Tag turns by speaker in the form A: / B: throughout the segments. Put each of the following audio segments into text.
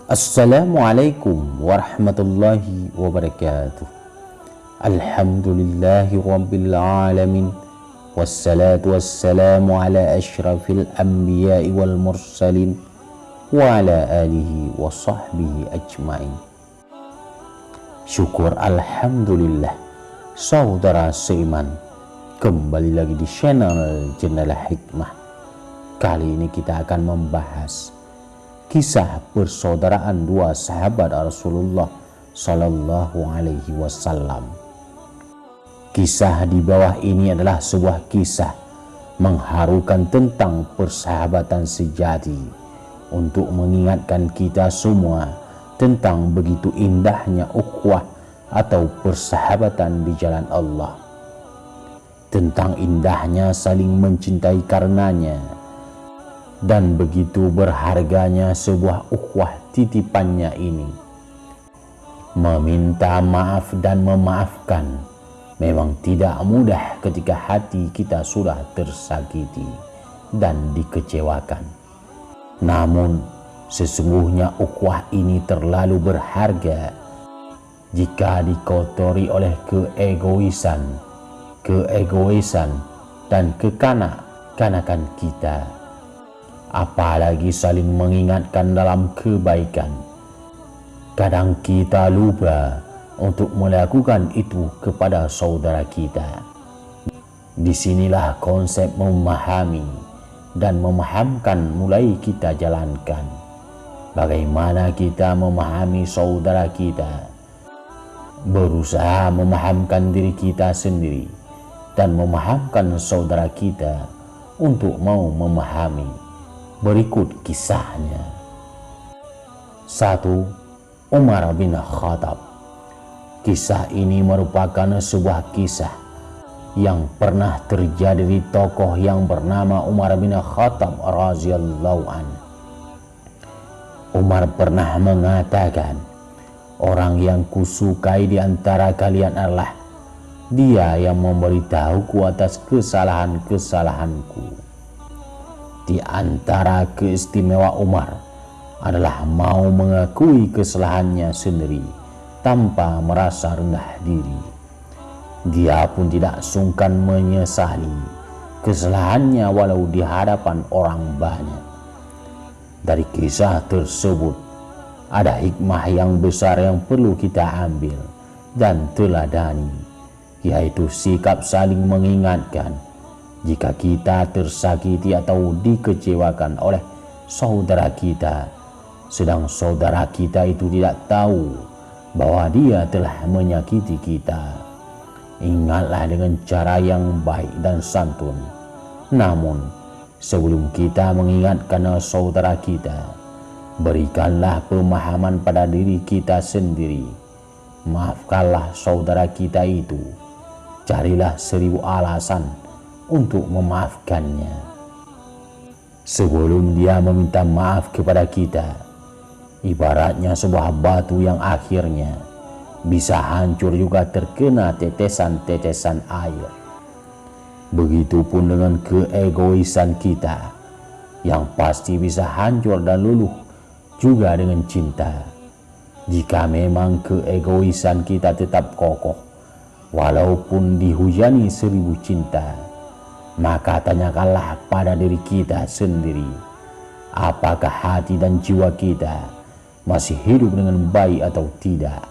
A: Assalamualaikum warahmatullahi wabarakatuh. Alhamdulillahi rabbil alamin. Wassalatu wassalamu ala ashrafil anbiya'i wal mursalin wa ala alihi wa sahbihi ajmain. Syukur alhamdulillah, saudara seiman, kembali lagi di channel Jendela Hikmah. Kali ini kita akan membahas kisah persaudaraan dua sahabat Rasulullah Sallallahu Alaihi Wasallam. Kisah di bawah ini adalah sebuah kisah mengharukan tentang persahabatan sejati untuk mengingatkan kita semua tentang begitu indahnya ukhuwah atau persahabatan di jalan Allah, tentang indahnya saling mencintai karenanya, dan begitu berharganya sebuah ukhuwah titipannya ini. Meminta maaf dan memaafkan memang tidak mudah ketika hati kita sudah tersakiti dan dikecewakan. Namun sesungguhnya ukhuwah ini terlalu berharga jika dikotori oleh keegoisan dan kekanak-kanakan kita. Apalagi saling mengingatkan dalam kebaikan. Kadang kita lupa untuk melakukan itu kepada saudara kita. Disinilah konsep memahami dan memahamkan mulai kita jalankan. Bagaimana kita memahami saudara kita, berusaha memahamkan diri kita sendiri dan memahamkan saudara kita untuk mau memahami. Berikut kisahnya. 1. Umar bin Khattab. Kisah ini merupakan sebuah kisah yang pernah terjadi di tokoh yang bernama Umar bin Khattab radhiyallahu an. Umar pernah mengatakan, orang yang kusukai di antara kalian adalah dia yang memberitahuku atas kesalahan-kesalahanku. Di antara keistimewaan Umar adalah mau mengakui kesalahannya sendiri tanpa merasa rendah diri. Dia pun tidak sungkan menyesali kesalahannya walau di hadapan orang banyak. Dari kisah tersebut ada hikmah yang besar yang perlu kita ambil dan teladani, yaitu sikap saling mengingatkan jika kita tersakiti atau dikecewakan oleh saudara kita, sedang saudara kita itu tidak tahu bahwa dia telah menyakiti kita. Ingatlah dengan cara yang baik dan santun. Namun, sebelum kita mengingatkan saudara kita, berikanlah pemahaman pada diri kita sendiri. Maafkanlah saudara kita itu. Carilah 1000 alasan untuk memaafkannya. Sebelum dia meminta maaf kepada kita, ibaratnya sebuah batu yang akhirnya bisa hancur juga terkena tetesan-tetesan air. Begitupun dengan keegoisan kita yang pasti bisa hancur dan luluh juga dengan cinta. Jika memang keegoisan kita tetap kokoh walaupun dihujani 1000 cinta, maka tanyakanlah pada diri kita sendiri, apakah hati dan jiwa kita masih hidup dengan baik atau tidak.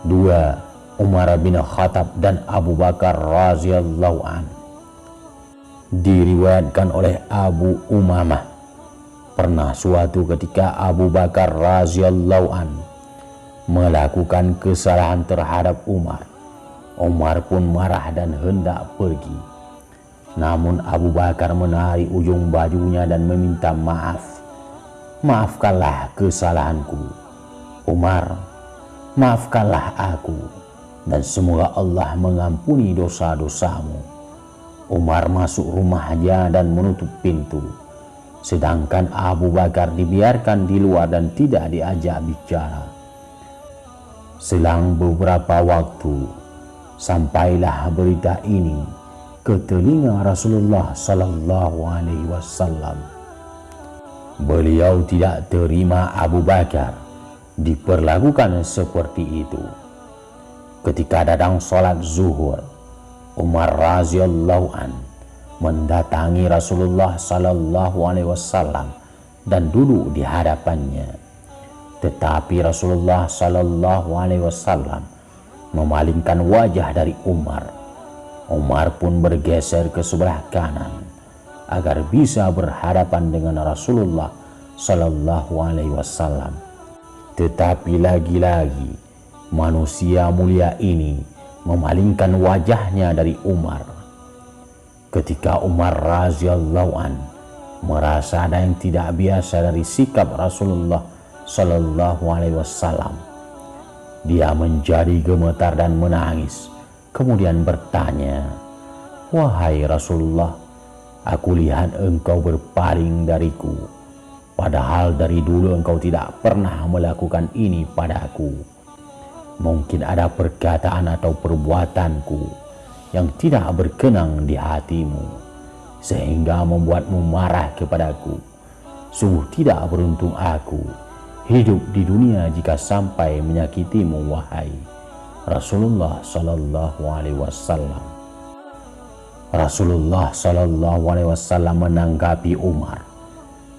A: 2. Umar bin Khattab dan Abu Bakar radhiyallahu an. Diriwayatkan oleh Abu Umamah, pernah suatu ketika Abu Bakar radhiyallahu an melakukan kesalahan terhadap Umar. Umar pun marah dan hendak pergi. Namun Abu Bakar menarik ujung bajunya dan meminta maaf. Maafkanlah kesalahanku, Umar. Maafkanlah aku, dan semoga Allah mengampuni dosa-dosamu. Umar masuk rumahnya dan menutup pintu. Sedangkan Abu Bakar dibiarkan di luar dan tidak diajak bicara. Selang beberapa waktu, sampailah berita ini ke telinga Rasulullah Sallallahu Alaihi Wasallam. Beliau tidak terima Abu Bakar diperlakukan seperti itu. Ketika datang sholat zuhur, Umar radhiyallahu an mendatangi Rasulullah sallallahu alaihi wasallam dan duduk di hadapannya. Tetapi Rasulullah sallallahu alaihi wasallam memalingkan wajah dari Umar. Umar pun bergeser ke sebelah kanan agar bisa berhadapan dengan Rasulullah sallallahu alaihi wasallam. Tetapi lagi-lagi manusia mulia ini memalingkan wajahnya dari Umar. Ketika Umar radhiyallahu an merasa ada yang tidak biasa dari sikap Rasulullah sallallahu alaihi wasallam, dia menjadi gemetar dan menangis. Kemudian bertanya, "Wahai Rasulullah, aku lihat engkau berpaling dariku, padahal dari dulu engkau tidak pernah melakukan ini padaku. Mungkin ada perkataan atau perbuatanku yang tidak berkenan di hatimu, sehingga membuatmu marah kepadaku. Sungguh tidak beruntung aku hidup di dunia jika sampai menyakitimu, wahai Rasulullah sallallahu alaihi wasallam." Rasulullah sallallahu alaihi wasallam menanggapi Umar,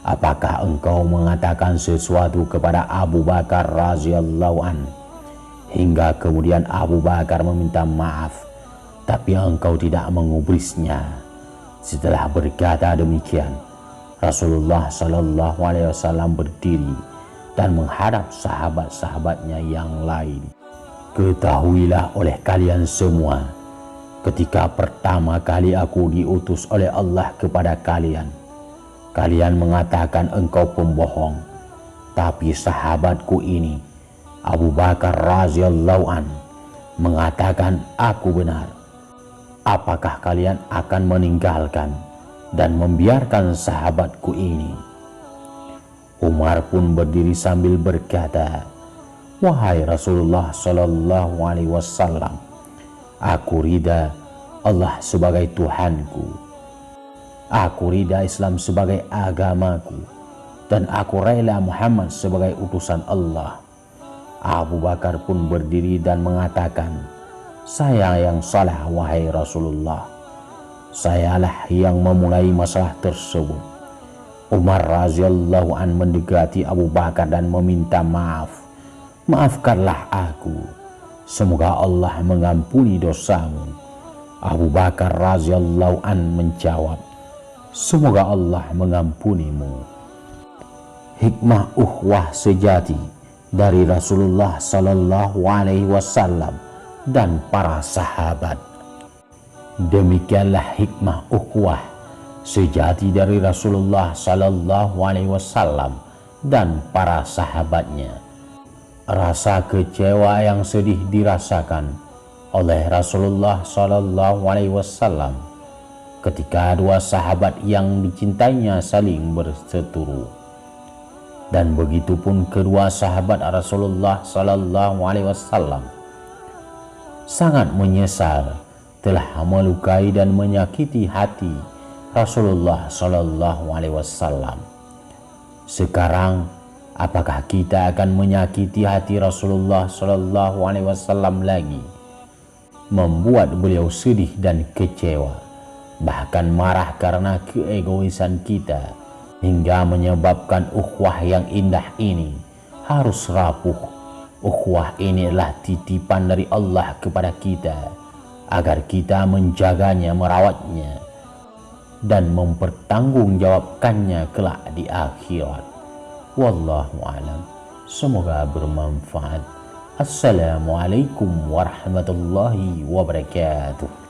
A: "Apakah engkau mengatakan sesuatu kepada Abu Bakar radhiyallahu an hingga kemudian Abu Bakar meminta maaf, tapi engkau tidak mengubrisnya?" Setelah berkata demikian, Rasulullah sallallahu alaihi wasallam berdiri dan menghadap sahabat-sahabatnya yang lain. "Ketahuilah oleh kalian semua, ketika pertama kali aku diutus oleh Allah kepada kalian, kalian mengatakan engkau pembohong. Tapi sahabatku ini, Abu Bakar radhiyallahu an, mengatakan aku benar. Apakah kalian akan meninggalkan dan membiarkan sahabatku ini?" Umar pun berdiri sambil berkata, "Wahai Rasulullah sallallahu alaihi wasallam, aku rida Allah sebagai Tuhanku. Aku rida Islam sebagai agamaku, dan aku rela Muhammad sebagai utusan Allah." Abu Bakar pun berdiri dan mengatakan, "Saya yang salah, wahai Rasulullah. Sayalah yang memulai masalah tersebut." Umar radhiyallahu an mendekati Abu Bakar dan meminta maaf. "Maafkanlah aku. Semoga Allah mengampuni dosamu." Abu Bakar radhiyallahu an menjawab, "Semoga Allah mengampunimu." Hikmah ukhuwah sejati dari Rasulullah sallallahu alaihi wasallam dan para sahabat. Demikianlah hikmah ukhuwah sejati dari Rasulullah sallallahu alaihi wasallam dan para sahabatnya. Rasa kecewa yang sedih dirasakan oleh Rasulullah sallallahu alaihi wasallam ketika dua sahabat yang dicintainya saling berseteru. Dan begitupun kedua sahabat Rasulullah sallallahu alaihi wasallam sangat menyesal telah melukai dan menyakiti hati Rasulullah sallallahu alaihi wasallam. Sekarang, apakah kita akan menyakiti hati Rasulullah sallallahu alaihi wasallam lagi, membuat beliau sedih dan kecewa, bahkan marah karena keegoisan kita, hingga menyebabkan ukhuwah yang indah ini harus rapuh? Ukhuwah ini adalah titipan dari Allah kepada kita agar kita menjaganya, merawatnya, dan mempertanggungjawabkannya kelak di akhirat. Wallahu a'lam. Semoga bermanfaat. Assalamualaikum warahmatullahi wabarakatuh.